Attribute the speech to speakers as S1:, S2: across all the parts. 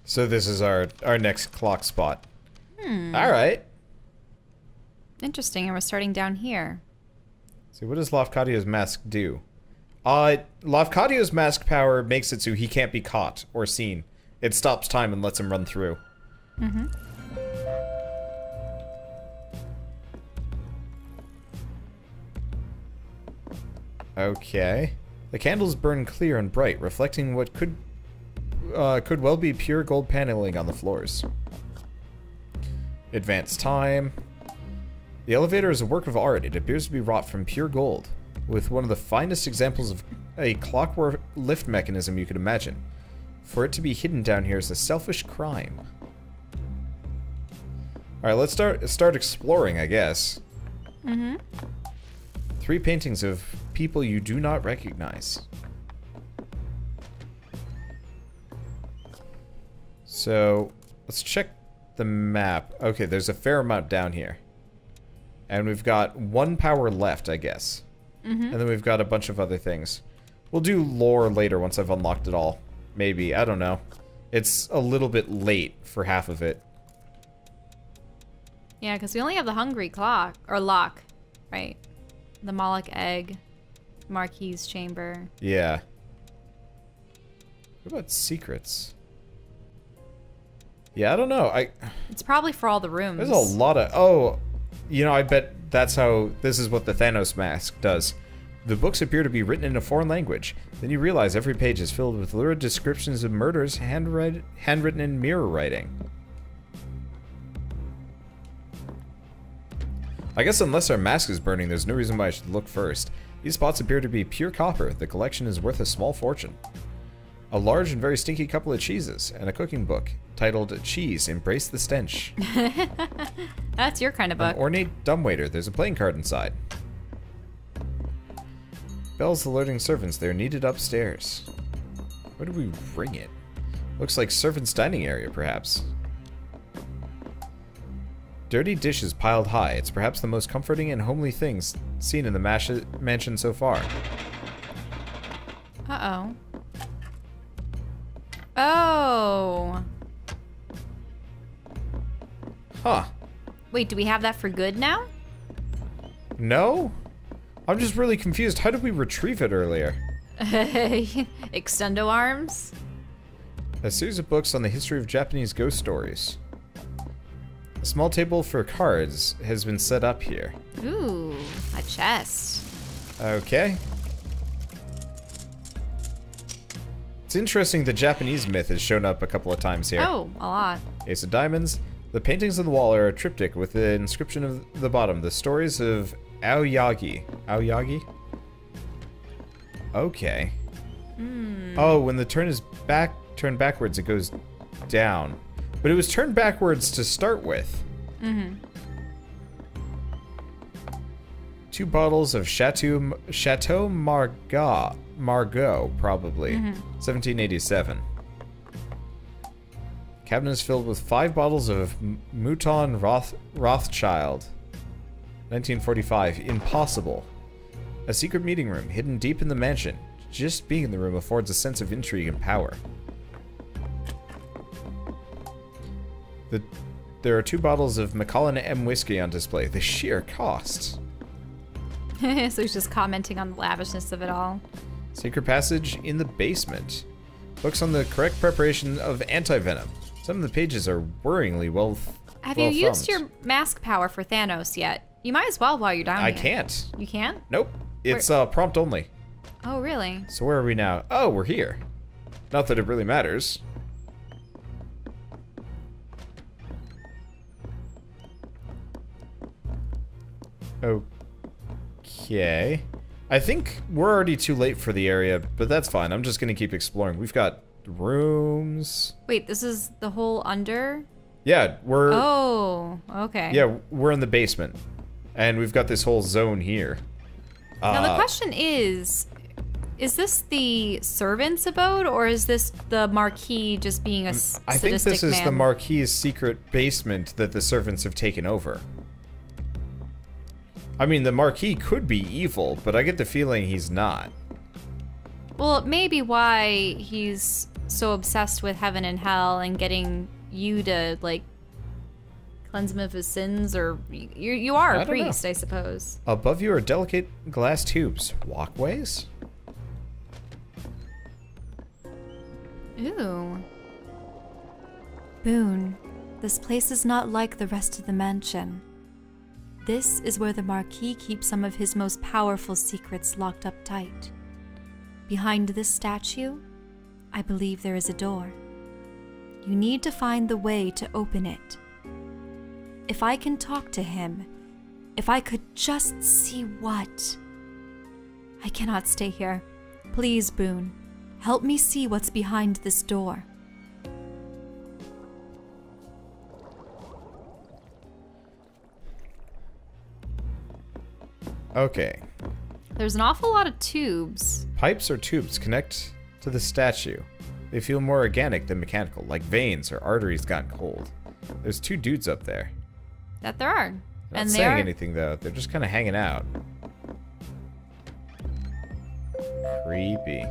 S1: So this is our next clock spot.
S2: Hmm.
S1: Alright.
S2: Interesting, and we're starting down here.
S1: So what does Lafcadio's mask do? Lafcadio's mask power makes it so he can't be caught or seen. It stops time and lets him run through.
S2: Mm-hmm.
S1: Okay. The candles burn clear and bright, reflecting what could well be pure gold paneling on the floors. Advanced time. The elevator is a work of art. It appears to be wrought from pure gold, with one of the finest examples of a clockwork lift mechanism you could imagine. For it to be hidden down here is a selfish crime. Alright, let's start exploring, I guess.
S2: Mm-hmm.
S1: 3 paintings of people you do not recognize. So, let's check the map. Okay, there's a fair amount down here. And we've got 1 power left, I guess.
S2: Mm-hmm.
S1: And then we've got a bunch of other things. We'll do lore later once I've unlocked it all. Maybe, I don't know. It's a little bit late for half of it.
S2: Yeah, because we only have the hungry clock, or lock, right? The Moloch egg, Marquis chamber.
S1: Yeah. What about secrets? Yeah, I don't know.
S2: It's probably for all the rooms.
S1: There's a lot of... Oh, you know, I bet that's how... This is what the Thanos mask does. The books appear to be written in a foreign language. Then you realize every page is filled with lurid descriptions of murders handwritten in mirror writing. I guess unless our mask is burning, there's no reason why I should look first. These spots appear to be pure copper. The collection is worth a small fortune. A large and very stinky couple of cheeses, and a cooking book titled Cheese, Embrace the Stench.
S2: That's your kind of book.
S1: An ornate dumbwaiter. There's a playing card inside. Bells alerting servants. They're needed upstairs. Where do we ring it? Looks like servants' dining area, perhaps. Dirty dishes piled high. It's perhaps the most comforting and homely things seen in the mansion so far.
S2: Uh-oh. Oh.
S1: Huh.
S2: Wait, do we have that for good now?
S1: No? I'm just really confused. How did we retrieve it earlier?
S2: Extendo arms?
S1: A series of books on the history of Japanese ghost stories. A small table for cards has been set up here.
S2: Ooh, a chest.
S1: Okay. It's interesting the Japanese myth has shown up a couple of times here.
S2: Oh, a lot.
S1: Ace of Diamonds. The paintings on the wall are a triptych with the inscription of the bottom. The stories of Aoyagi. Aoyagi? Okay. Oh, when the turn is turned backwards, it goes down. But it was turned backwards to start with.
S2: Mm-hmm.
S1: 2 bottles of Chateau Margaux, probably. 1787. Cabinet is filled with 5 bottles of Mouton Rothschild. 1945. Impossible. A secret meeting room hidden deep in the mansion. Just being in the room affords a sense of intrigue and power. There are 2 bottles of Macallan M whiskey on display. The sheer cost.
S2: So he's just commenting on the lavishness of it all.
S1: Secret passage in the basement. Books on the correct preparation of anti-venom. Some of the pages are worryingly well
S2: Have you used your mask power for Thanos yet? You might as well while you're down here.
S1: I can't.
S2: You can't?
S1: Nope. It's prompt only.
S2: Oh, really?
S1: So where are we now? Oh, we're here. Not that it really matters. Okay. I think we're already too late for the area, but that's fine. I'm just gonna keep exploring. We've got rooms.
S2: Wait, this is the whole under?
S1: Yeah, we're...
S2: Oh, okay.
S1: Yeah, we're in the basement. And we've got this whole zone here.
S2: Now the question is this the servant's abode, or is this the Marquis just being a sadistic man?
S1: I think this is the Marquis' secret basement that the servants have taken over. I mean, the Marquis could be evil, but I get the feeling he's not.
S2: Well, it may be why he's so obsessed with heaven and hell and getting you to, like, cleanse him of his sins, or you are a priest, I suppose.
S1: Above you are delicate glass tubes. Walkways?
S2: Ooh. Boone, this place is not like the rest of the mansion. This is where the Marquis keeps some of his most powerful secrets locked up tight. Behind this statue, I believe there is a door. You need to find the way to open it. If I can talk to him, if I could just see what... I cannot stay here. Please, Boone, help me see what's behind this door.
S1: Okay.
S2: There's an awful lot of tubes.
S1: Pipes or tubes connect to the statue. They feel more organic than mechanical, like veins or arteries gone cold. There's 2 dudes up there.
S2: That there are.
S1: They're not saying anything, though. They're just kind of hanging out. Creepy.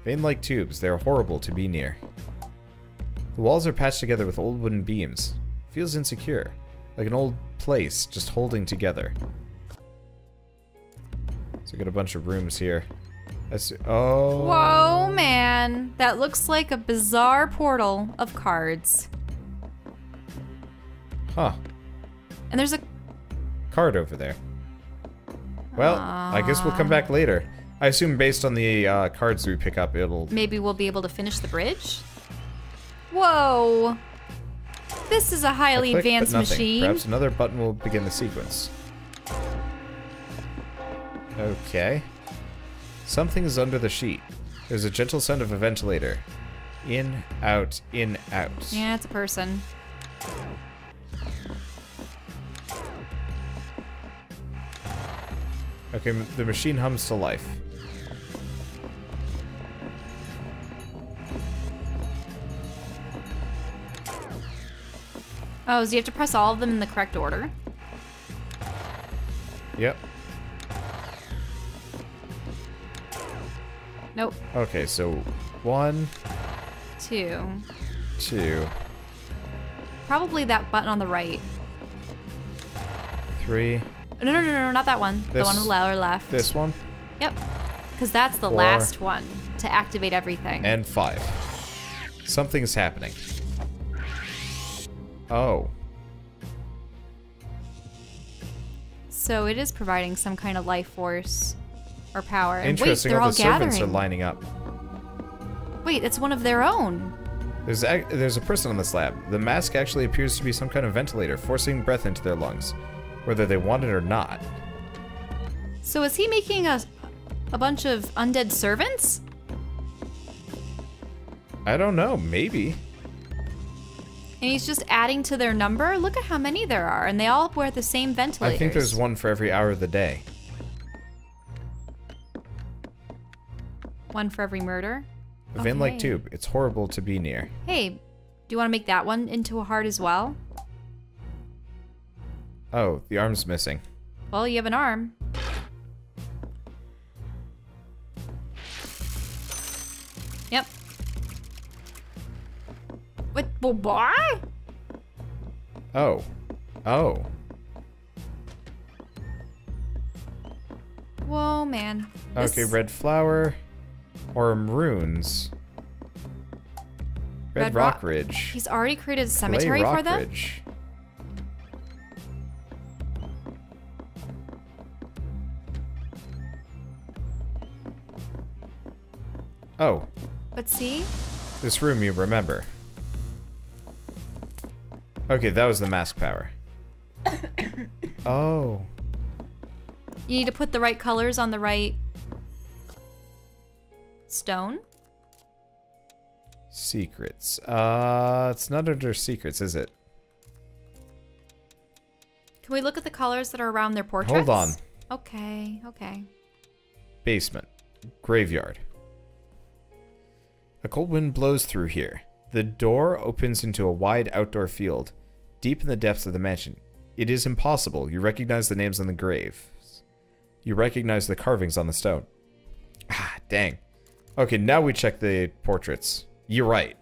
S1: Vein-like tubes. They're horrible to be near. The walls are patched together with old wooden beams. Feels insecure. Like an old place just holding together. So we got a bunch of rooms here. Oh.
S2: Whoa, man. That looks like a bizarre portal of cards.
S1: Huh.
S2: And there's a
S1: card over there. Well, I guess we'll come back later. I assume based on the cards we pick up, it'll...
S2: Maybe we'll be able to finish the bridge? Whoa. This is a highly advanced machine.
S1: Perhaps another button will begin the sequence. Okay. Something is under the sheet. There's a gentle sound of a ventilator. In, out, in, out.
S2: Yeah, it's a person.
S1: Okay, the machine hums to life.
S2: Oh, so you have to press all of them in the correct order?
S1: Yep.
S2: Nope.
S1: Okay, so 1,
S2: 2.
S1: 2.
S2: Probably that button on the right.
S1: 3.
S2: No, not that one. The one on the lower left.
S1: This one?
S2: Yep. Because that's the
S1: 4.
S2: last one to activate everything.
S1: And 5. Something's happening. Oh.
S2: So it is providing some kind of life force or power. And
S1: interesting,
S2: wait, they're all
S1: the servants
S2: gathering.
S1: are lining up.
S2: Wait, it's one of their own.
S1: There's a person on the slab. The mask actually appears to be some kind of ventilator, forcing breath into their lungs, whether they want it or not.
S2: So is he making a bunch of undead servants?
S1: I don't know, maybe.
S2: And he's just adding to their number? Look at how many there are, and they all wear the same ventilators.
S1: I think there's one for every hour of the day.
S2: One for every murder?
S1: A vein-like tube. It's horrible to be near.
S2: Hey, do you want to make that one into a heart as well?
S1: Oh, the arm's missing.
S2: Well, you have an arm. Yep. What? Why?
S1: Oh. Oh.
S2: Whoa, man.
S1: Okay, red flower. Or runes. Red Rock Ridge.
S2: He's already created a cemetery for them?
S1: Ridge. Oh.
S2: But see?
S1: This room you remember. Okay, that was the mask power. Oh.
S2: You need to put the right colors on the right stone.
S1: Secrets. It's not under secrets, is it?
S2: Can we look at the colors that are around their portraits?
S1: Hold on.
S2: Okay, okay.
S1: Basement. Graveyard. A cold wind blows through here. The door opens into a wide outdoor field, deep in the depths of the mansion. It is impossible. You recognize the names on the graves. You recognize the carvings on the stone. Ah, dang. Okay, now we check the portraits. You're right.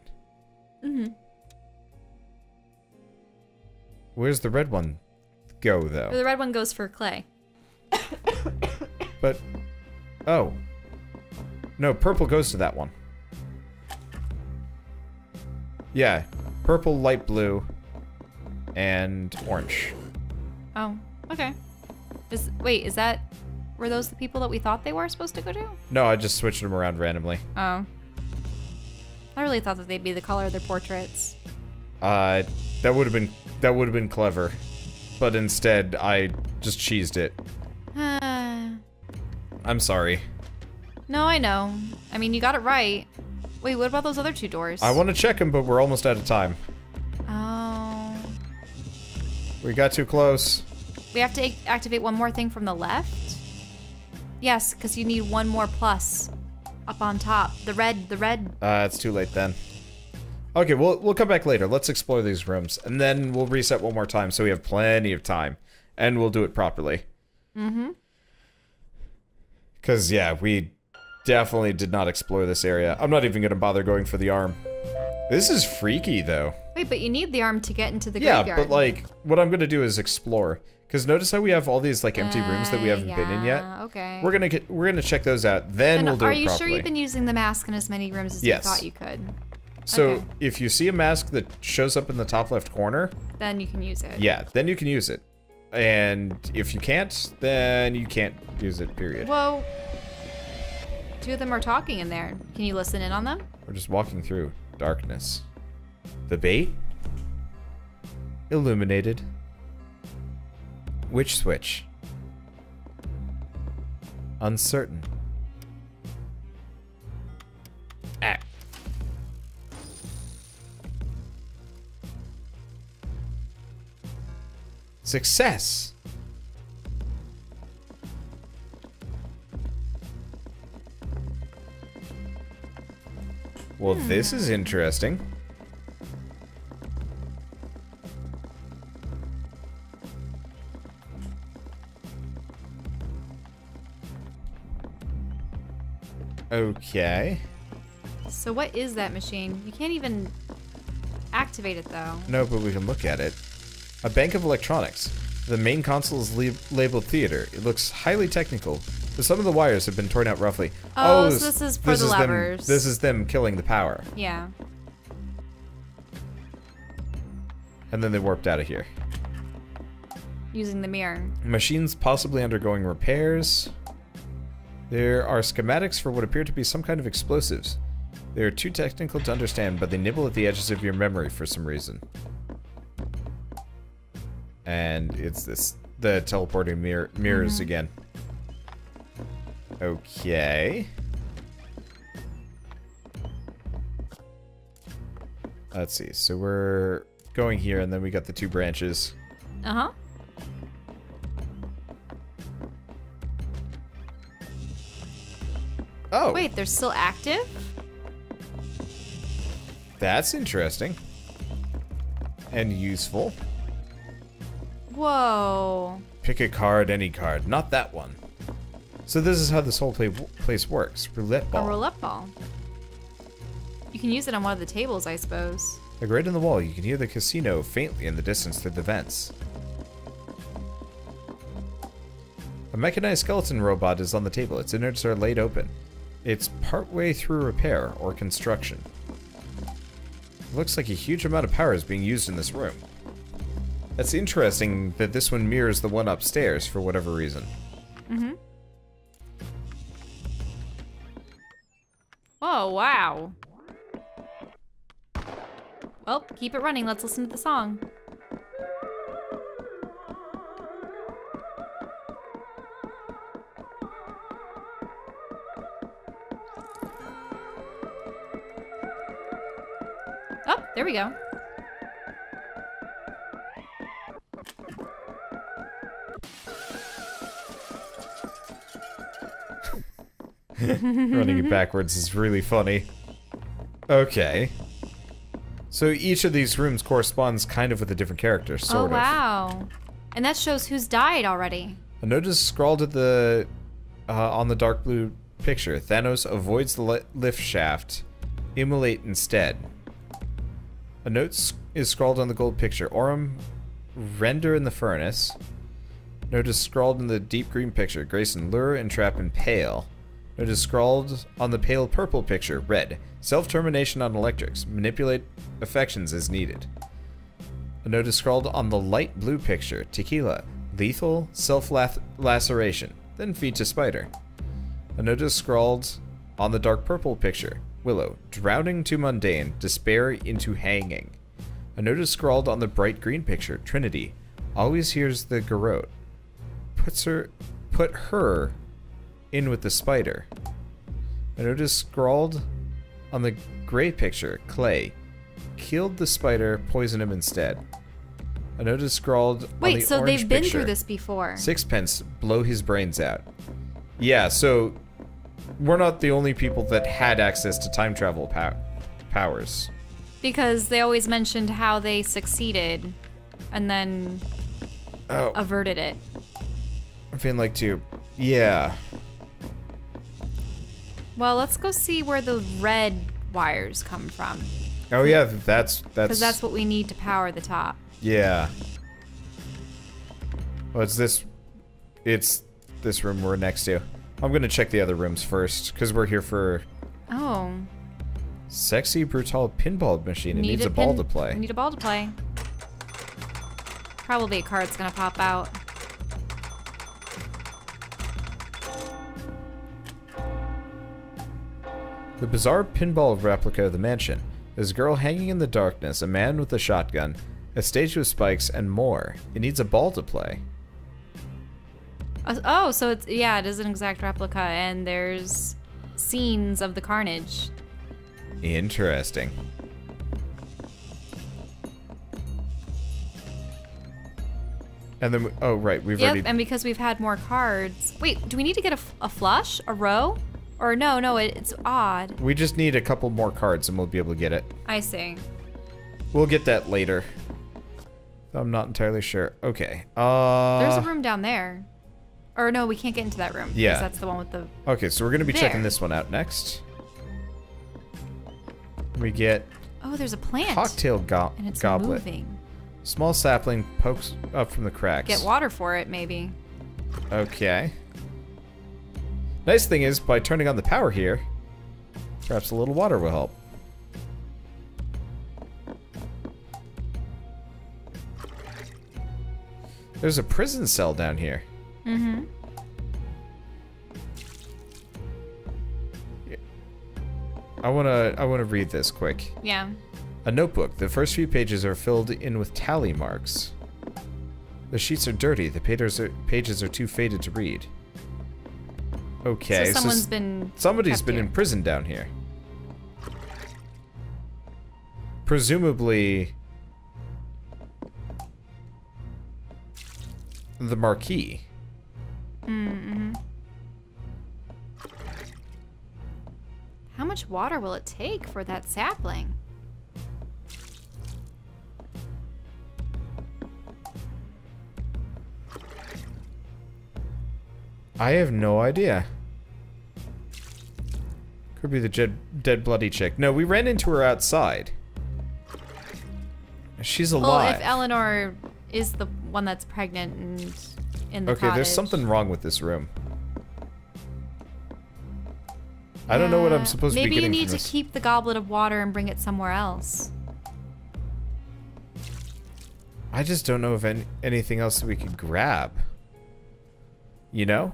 S2: Mm-hmm.
S1: Where's the red one go, though?
S2: The red one goes for clay.
S1: But... Oh. No, purple goes to that one. Yeah. Purple, light blue, and orange.
S2: Oh, okay. Wait, is that... Were those the people that we thought they were supposed to go to?
S1: No, I just switched them around randomly.
S2: Oh. I really thought that they'd be the color of their portraits.
S1: That would have been clever. But instead, I just cheesed it. I'm sorry.
S2: No, I know. I mean, you got it right. Wait, what about those other two doors?
S1: I want to check them, but we're almost out of time.
S2: Oh.
S1: We got too close.
S2: We have to activate one more thing from the left? Yes, because you need one more plus up on top. The red.
S1: It's too late then. Okay, we'll come back later. Let's explore these rooms, and then we'll reset one more time so we have plenty of time, and we'll do it properly.
S2: Mm-hmm.
S1: Because, yeah, we definitely did not explore this area. I'm not even going to bother going for the arm. This is freaky, though.
S2: Wait, but you need the arm to get into the graveyard.
S1: Yeah, but, like, what I'm going to do is explore. Because notice how we have all these, like, empty rooms that we haven't been in yet?
S2: Okay.
S1: We're gonna check those out, then we'll do it properly.
S2: Are you sure you've been using the mask in as many rooms as you thought you could?
S1: So,
S2: okay.
S1: If you see a mask that shows up in the top left corner...
S2: Then you can use it.
S1: Yeah, then you can use it. And if you can't, then you can't use it, period.
S2: Whoa. Two of them are talking in there. Can you listen in on them?
S1: We're just walking through darkness. The bait? Illuminated. Which switch? Uncertain. Ah. Success! Well, this is interesting. Okay.
S2: So what is that machine? You can't even activate it, though.
S1: No, but we can look at it. A bank of electronics. The main console is labeled theater. It looks highly technical, but some of the wires have been torn out roughly.
S2: Oh, so this is for the levers.
S1: This is them killing the power.
S2: Yeah.
S1: And then they warped out of here.
S2: Using the mirror.
S1: Machines possibly undergoing repairs. There are schematics for what appear to be some kind of explosives. They are too technical to understand, but they nibble at the edges of your memory for some reason. And it's the teleporting mirrors again. Okay. Let's see. So we're going here, and then we got the two branches.
S2: Uh-huh.
S1: Oh.
S2: Wait, they're still active?
S1: That's interesting. And useful.
S2: Whoa.
S1: Pick a card, any card. Not that one. So this is how this whole place works. Roulette ball.
S2: A roulette ball. You can use it on one of the tables, I suppose.
S1: Like right in the wall, you can hear the casino faintly in the distance through the vents. A mechanized skeleton robot is on the table. Its innards are laid open. It's partway through repair or construction. It looks like a huge amount of power is being used in this room. That's interesting that this one mirrors the one upstairs for whatever reason.
S2: Mm-hmm. Oh, wow. Well, keep it running. Let's listen to the song. Oh, there we go.
S1: Running it backwards is really funny. Okay. So each of these rooms corresponds kind of with a different character, sort of.
S2: Oh, wow. And that shows who's died already.
S1: A note is scrawled at the on the dark blue picture. Thanos avoids the lift shaft. Immolate instead. A note is scrawled on the gold picture. Aurum, render in the furnace. Note is scrawled in the deep green picture. Grayson, lure, entrap, and pale. Note is scrawled on the pale purple picture. Red. Self-termination on electrics. Manipulate affections as needed. A note is scrawled on the light blue picture. Tequila. Lethal. Self-laceration. Then feed to spider. A note is scrawled on the dark purple picture. Willow. Drowning to mundane. Despair into hanging. A note is scrawled on the bright green picture. Trinity. Always hears the garrote. Put her in with the spider. A note is scrawled on the gray picture. Clay. Killed the spider, poison him instead. A note is scrawled on the
S2: Wait, so
S1: orange
S2: they've been
S1: picture.
S2: through this before.
S1: Sixpence, blow his brains out. Yeah, so we're not the only people that had access to time travel powers.
S2: Because they always mentioned how they succeeded and then averted it.
S1: I'm feeling like to, yeah.
S2: Well, let's go see where the red wires come from.
S1: Oh yeah, that's
S2: Because that's what we need to power the top.
S1: Yeah. Well, it's this room we're next to. I'm gonna check the other rooms first, because we're here for
S2: Oh.
S1: Sexy Brutale pinball machine. It needs a ball to play.
S2: We need a ball to play. Probably a card's gonna pop out.
S1: The bizarre pinball replica of the mansion. There's a girl hanging in the darkness, a man with a shotgun, a stage with spikes, and more. It needs a ball to play.
S2: Oh, so it's, yeah, it is an exact replica, and there's scenes of the carnage.
S1: Interesting. And then, oh right, we've already...
S2: and because we've had more cards. Wait, do we need to get a flush? A row? Or no, it's odd.
S1: We just need a couple more cards and we'll be able to get it.
S2: I see.
S1: We'll get that later. I'm not entirely sure. Okay.
S2: There's a room down there. Or no, we can't get into that room.
S1: Yeah.
S2: Because that's the one with the...
S1: Okay, so we're going to be
S2: There.
S1: checking this one out next. We get
S2: Oh, there's a plant.
S1: cocktail
S2: and it's
S1: goblet.
S2: moving.
S1: Small sapling pokes up from the cracks.
S2: Get water for it, maybe.
S1: Okay. Nice thing is, by turning on the power here, perhaps a little water will help. There's a prison cell down here.
S2: Mm-hmm.
S1: I wanna read this quick.
S2: Yeah.
S1: A notebook. The first few pages are filled in with tally marks. The sheets are dirty. The pages are too faded to read. Okay,
S2: So
S1: somebody's been in prison down here. Presumably the Marquis.
S2: Mm-hmm. How much water will it take for that sapling?
S1: I have no idea. Could be the dead bloody chick. No, we ran into her outside. She's alive.
S2: Well, if Eleanor is the one that's pregnant and in the
S1: Okay, there's
S2: cottage.
S1: something wrong with this room. I don't know what I'm supposed to be getting
S2: Maybe you
S1: from
S2: need
S1: this.
S2: to keep the goblet of water and bring it somewhere else.
S1: I just don't know if anything else we could grab. You know?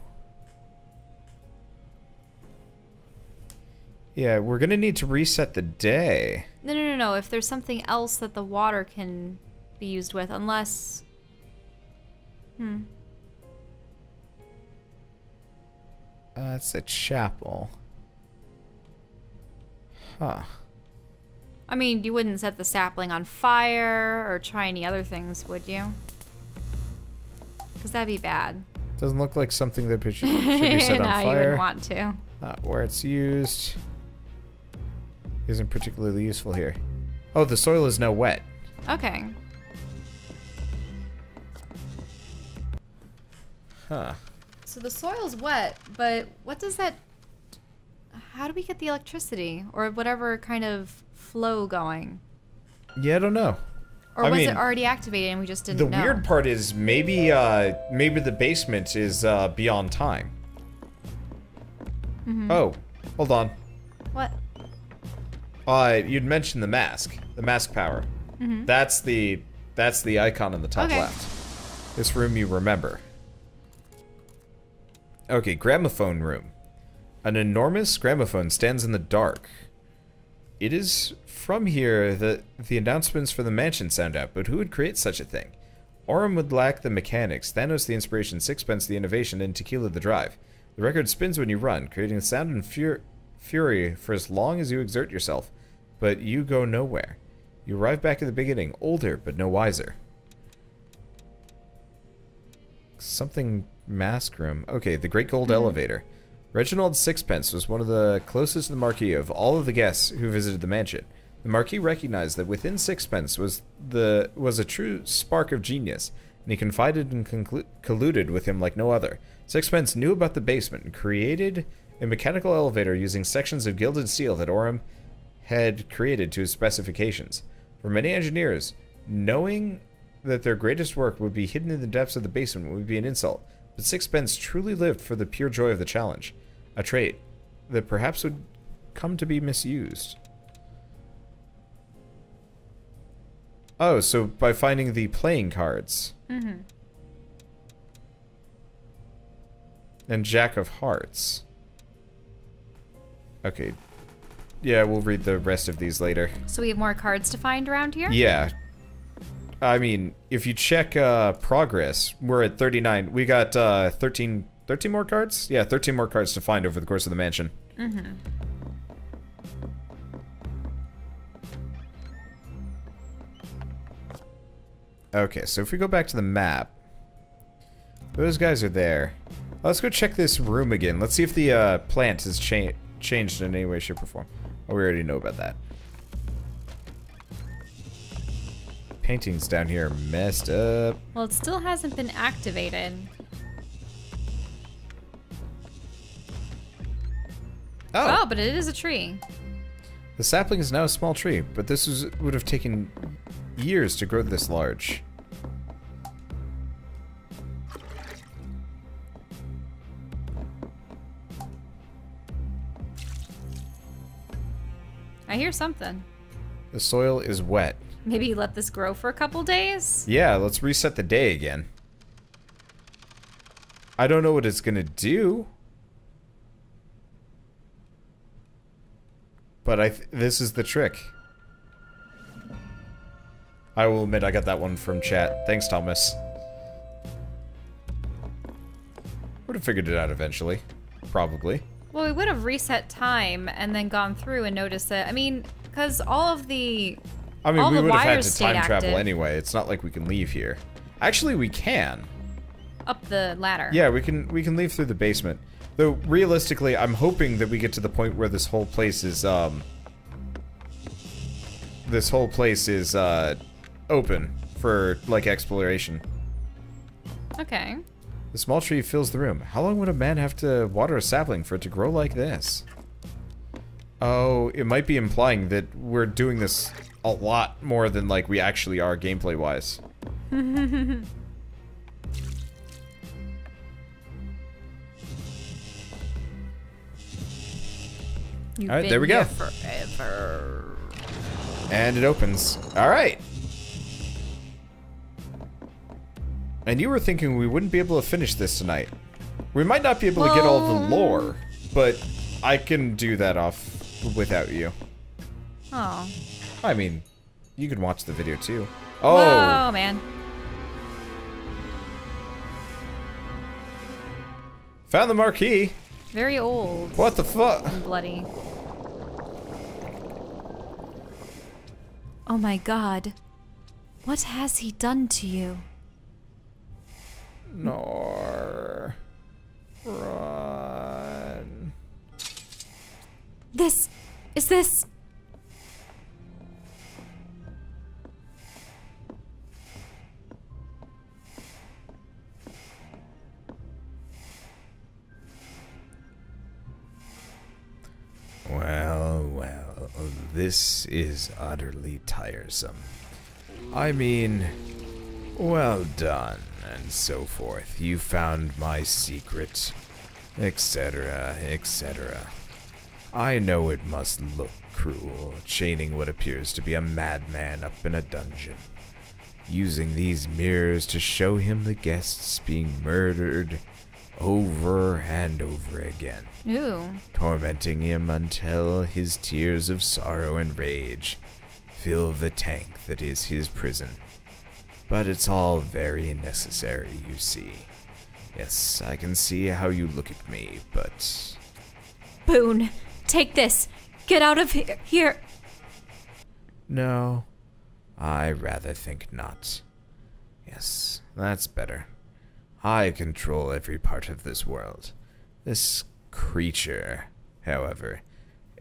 S1: Yeah, we're gonna need to reset the day.
S2: No. If there's something else that the water can be used with, unless...
S1: It's a chapel. Huh.
S2: I mean, you wouldn't set the sapling on fire or try any other things, would you? Because that'd be bad.
S1: Doesn't look like something that should be set on
S2: No,
S1: fire.
S2: you wouldn't want to.
S1: Not where it's used. Isn't particularly useful here. Oh, the soil is now wet.
S2: Okay.
S1: Huh.
S2: So the soil's wet, but what does that How do we get the electricity or whatever kind of flow going?
S1: Yeah, I don't know.
S2: Or was it already activated and we just didn't know?
S1: The weird part is maybe the basement is beyond time. Oh, hold on.
S2: What?
S1: You'd mentioned the mask power. That's the icon on the top left. This room you remember. Okay, gramophone room. An enormous gramophone stands in the dark. It is from here that the announcements for the mansion sound out, but who would create such a thing? Aurum would lack the mechanics, Thanos the inspiration, Sixpence the innovation, and Tequila the drive. The record spins when you run, creating sound and fury for as long as you exert yourself, but you go nowhere. You arrive back at the beginning, older but no wiser. Something mask room. Okay, the Great Gold Elevator. Reginald Sixpence was one of the closest to the Marquis of all of the guests who visited the mansion. The Marquis recognized that within Sixpence was a true spark of genius, and he confided and colluded with him like no other. Sixpence knew about the basement and created a mechanical elevator using sections of gilded steel that Aurum had created to his specifications. For many engineers, knowing that their greatest work would be hidden in the depths of the basement would be an insult, but Sixpence truly lived for the pure joy of the challenge, a trait that perhaps would come to be misused. Oh, so by finding the playing cards. And Jack of Hearts. Okay. Yeah, we'll read the rest of these later.
S2: So we have more cards to find around here?
S1: Yeah. I mean, if you check progress, we're at 39. We got 13 more cards? Yeah, 13 more cards to find over the course of the mansion. Okay, so if we go back to the map, those guys are there. Let's go check this room again. Let's see if the plant has changed in any way, shape, or form. Oh, we already know about that. Paintings down here are messed up.
S2: Well, it still hasn't been activated. Oh, but it is a tree.
S1: The sapling is now a small tree, but this would have taken years to grow this large.
S2: I hear something.
S1: The soil is wet.
S2: Maybe let this grow for a couple days?
S1: Yeah, let's reset the day again. I don't know what it's gonna do. But this is the trick. I will admit I got that one from chat. Thanks, Thomas. Would have figured it out eventually. Probably.
S2: Well, we would have reset time and then gone through and noticed that. I mean, because all of the...
S1: I mean, we would have had to
S2: time
S1: travel anyway. It's not like we can leave here. Actually, we can.
S2: Up the ladder.
S1: Yeah, we can leave through the basement. Though, realistically, I'm hoping that we get to the point where this whole place is, open for, like, exploration.
S2: Okay.
S1: The small tree fills the room. How long would a man have to water a sapling for it to grow like this? Oh, it might be implying that we're doing this a lot more than, like, we actually are gameplay-wise. Alright, there we go.
S2: Forever.
S1: And it opens. Alright. And you were thinking we wouldn't be able to finish this tonight. We might not be able to get all the lore, but I can do that off without you.
S2: Oh.
S1: I mean, you can watch the video too. Oh!
S2: Whoa, man.
S1: Found the marquee.
S2: Very old.
S1: What the fuck?
S2: And bloody. Oh my god. What has he done to you?
S1: Nor. Run.
S2: This. Is this.
S1: this is utterly tiresome. I mean, well done, and so forth. You found my secret, etc., etc. I know it must look cruel, chaining what appears to be a madman up in a dungeon, using these mirrors to show him the guests being murdered over and over again.
S2: Ooh.
S1: Tormenting him until his tears of sorrow and rage fill the tank that is his prison. But it's all very necessary, you see. Yes, I can see how you look at me, but...
S2: Boone, take this. Get out of here.
S1: No, I rather think not. Yes, that's better. I control every part of this world. This creature, however,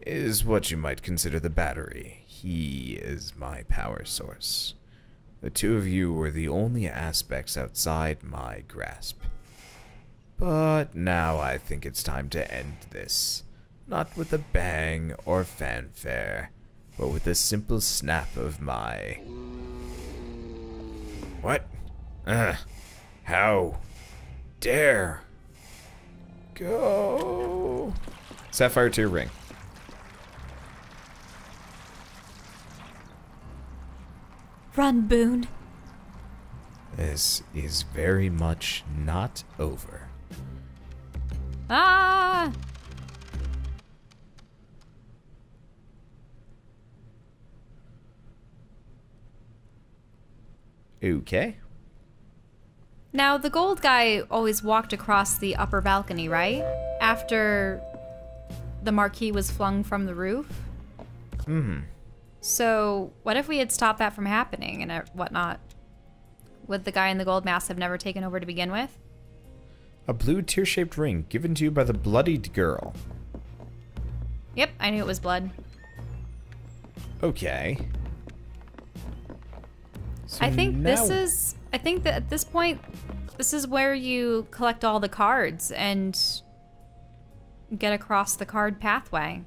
S1: is what you might consider the battery. He is my power source. The two of you were the only aspects outside my grasp. But now I think it's time to end this. Not with a bang or fanfare, but with a simple snap of my... What? How dare go? Sapphire to your ring.
S2: Run, Boone.
S1: This is very much not over.
S2: Ah!
S1: Okay.
S2: Now, the gold guy always walked across the upper balcony, right? After the marquee was flung from the roof?
S1: Mm-hmm.
S2: So, what if we had stopped that from happening and whatnot? Would the guy in the gold mask have never taken over to begin with?
S1: A blue tear-shaped ring given to you by the bloodied girl.
S2: Yep, I knew it was blood.
S1: Okay. So
S2: I think
S1: now...
S2: I think that at this point, this is where you collect all the cards and get across the card pathway.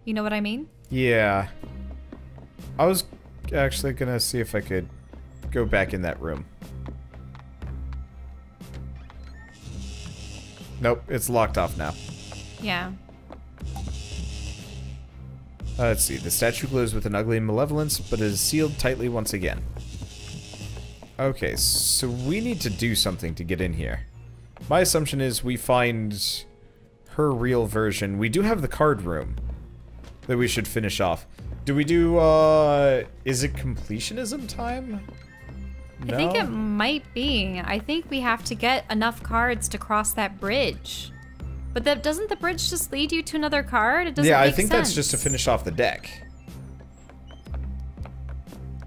S2: You know what I mean?
S1: Yeah. I was actually gonna see if I could go back in that room. Nope, it's locked off now.
S2: Yeah.
S1: Let's see. The statue glows with an ugly malevolence, but is sealed tightly once again. Okay, so we need to do something to get in here. My assumption is we find her real version. We do have the card room that we should finish off. Do we do, is it completionism time? No?
S2: I think it might be. I think we have to get enough cards to cross that bridge. But doesn't the bridge just lead you to another card? It doesn't
S1: Yeah,
S2: make
S1: I think
S2: sense.
S1: that's just to finish off the deck.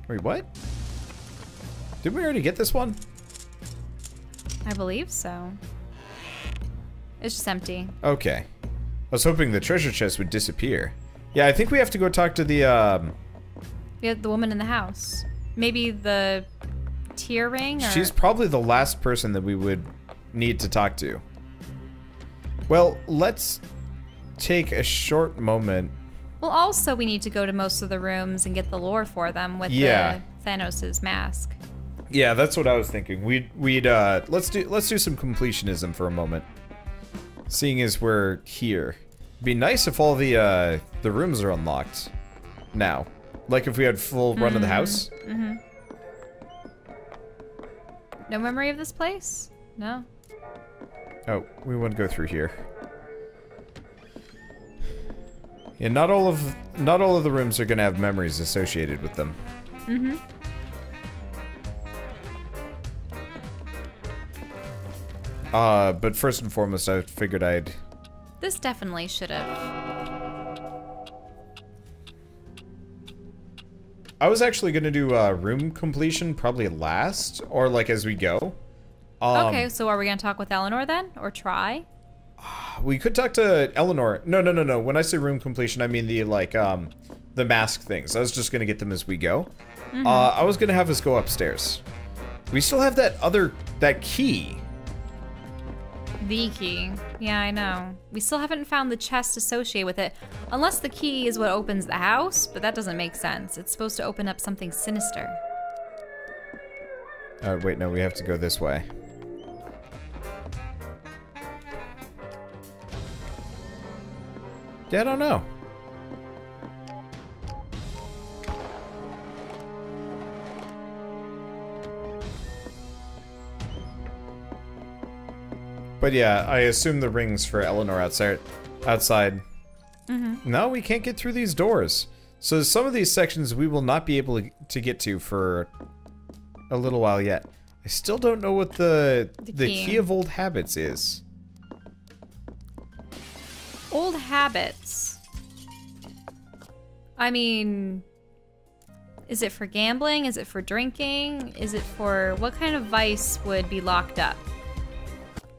S1: Wait, what? Did we already get this one?
S2: I believe so. It's just empty.
S1: Okay. I was hoping the treasure chest would disappear. Yeah, I think we have to go talk to the,
S2: We have the woman in the house. Maybe the tear ring? Or...
S1: She's probably the last person that we would need to talk to. Well, let's take a short moment.
S2: Well, also we need to go to most of the rooms and get the lore for them with
S1: Yeah.
S2: the Thanos' mask.
S1: Yeah, that's what I was thinking. Let's do some completionism for a moment. Seeing as we're here. It'd be nice if all the rooms are unlocked now. Like if we had full run of the house.
S2: Mm-hmm. No memory of this place? No.
S1: Oh, we want to go through here. Yeah, not all of the rooms are gonna have memories associated with them.
S2: Mm-hmm.
S1: But first and foremost, I figured I'd...
S2: This definitely should have.
S1: I was actually gonna do room completion probably last, or like as we go.
S2: Okay, so are we gonna talk with Eleanor then, or try?
S1: We could talk to Eleanor. No. When I say room completion, I mean the like the mask things. I was just gonna get them as we go.
S2: Mm-hmm.
S1: I was gonna have us go upstairs. We still have that key.
S2: The key. Yeah, I know. We still haven't found the chest associated with it. Unless the key is what opens the house, but that doesn't make sense. It's supposed to open up something sinister.
S1: Wait, no, we have to go this way. Yeah, I don't know. But yeah, I assume the ring's for Eleanor outside. Mm-hmm. No, we can't get through these doors. So some of these sections we will not be able to get to for a little while yet. I still don't know what the key of old habits is.
S2: Old habits. I mean, is it for gambling? Is it for drinking? Is it for what kind of vice would be locked up?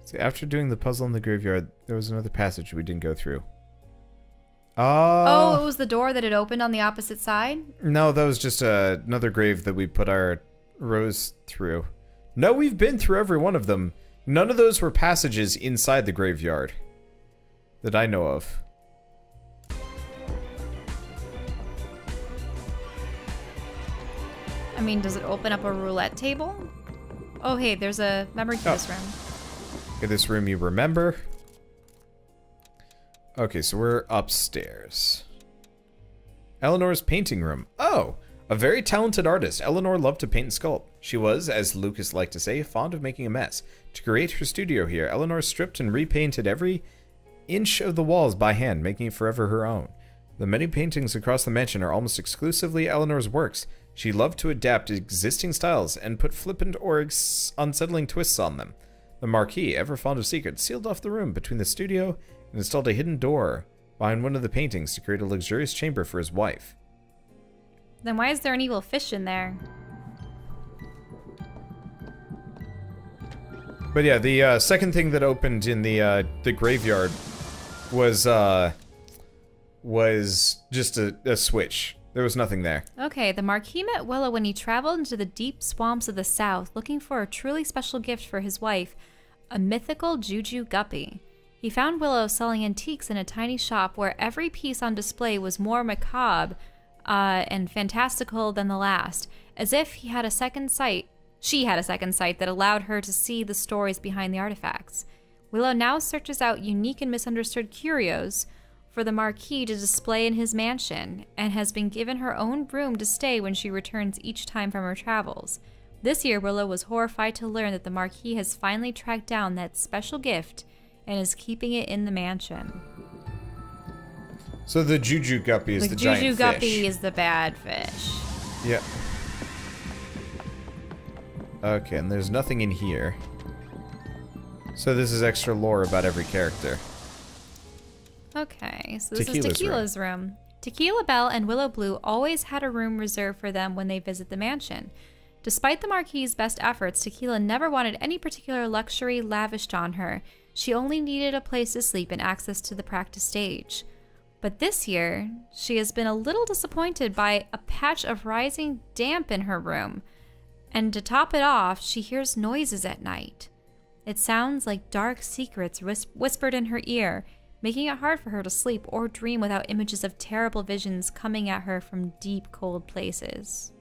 S1: See, after doing the puzzle in the graveyard, there was another passage we didn't go through.
S2: Oh, it was the door that had opened on the opposite side?
S1: No, that was just another grave that we put our rose through. No, we've been through every one of them. None of those were passages inside the graveyard that I know of.
S2: I mean, does it open up a roulette table? Oh, hey, there's a memory to this room.
S1: Okay, this room you remember. Okay, so we're upstairs. Eleanor's painting room. Oh, a very talented artist. Eleanor loved to paint and sculpt. She was, as Lucas liked to say, fond of making a mess. To create her studio here, Eleanor stripped and repainted every inch of the walls by hand, making it forever her own. The many paintings across the mansion are almost exclusively Eleanor's works. She loved to adapt existing styles and put flippant or unsettling twists on them. The Marquis, ever fond of secrets, sealed off the room between the studio and installed a hidden door behind one of the paintings to create a luxurious chamber for his wife.
S2: Then why is there an evil fish in there?
S1: But yeah, the second thing that opened in the graveyard was just a switch. There was nothing there.
S2: Okay, the Marquis met Willow when he traveled into the deep swamps of the south looking for a truly special gift for his wife, a mythical juju guppy. He found Willow selling antiques in a tiny shop where every piece on display was more macabre and fantastical than the last, as if he had a second sight. She had a second sight that allowed her to see the stories behind the artifacts. Willow now searches out unique and misunderstood curios for the Marquis to display in his mansion, and has been given her own room to stay when she returns each time from her travels. This year, Willow was horrified to learn that the Marquis has finally tracked down that special gift and is keeping it in the mansion.
S1: So the Juju Guppy is the giant fish.
S2: The Juju Guppy is the bad fish.
S1: Yep. Okay, and there's nothing in here. So this is extra lore about every character.
S2: Okay, so this is Tequila's room. Tequila Belle and Willow Blue always had a room reserved for them when they visit the mansion. Despite the Marquis's best efforts, Tequila never wanted any particular luxury lavished on her. She only needed a place to sleep and access to the practice stage. But this year, she has been a little disappointed by a patch of rising damp in her room. And to top it off, she hears noises at night. It sounds like dark secrets whispered in her ear, making it hard for her to sleep or dream without images of terrible visions coming at her from deep, cold places.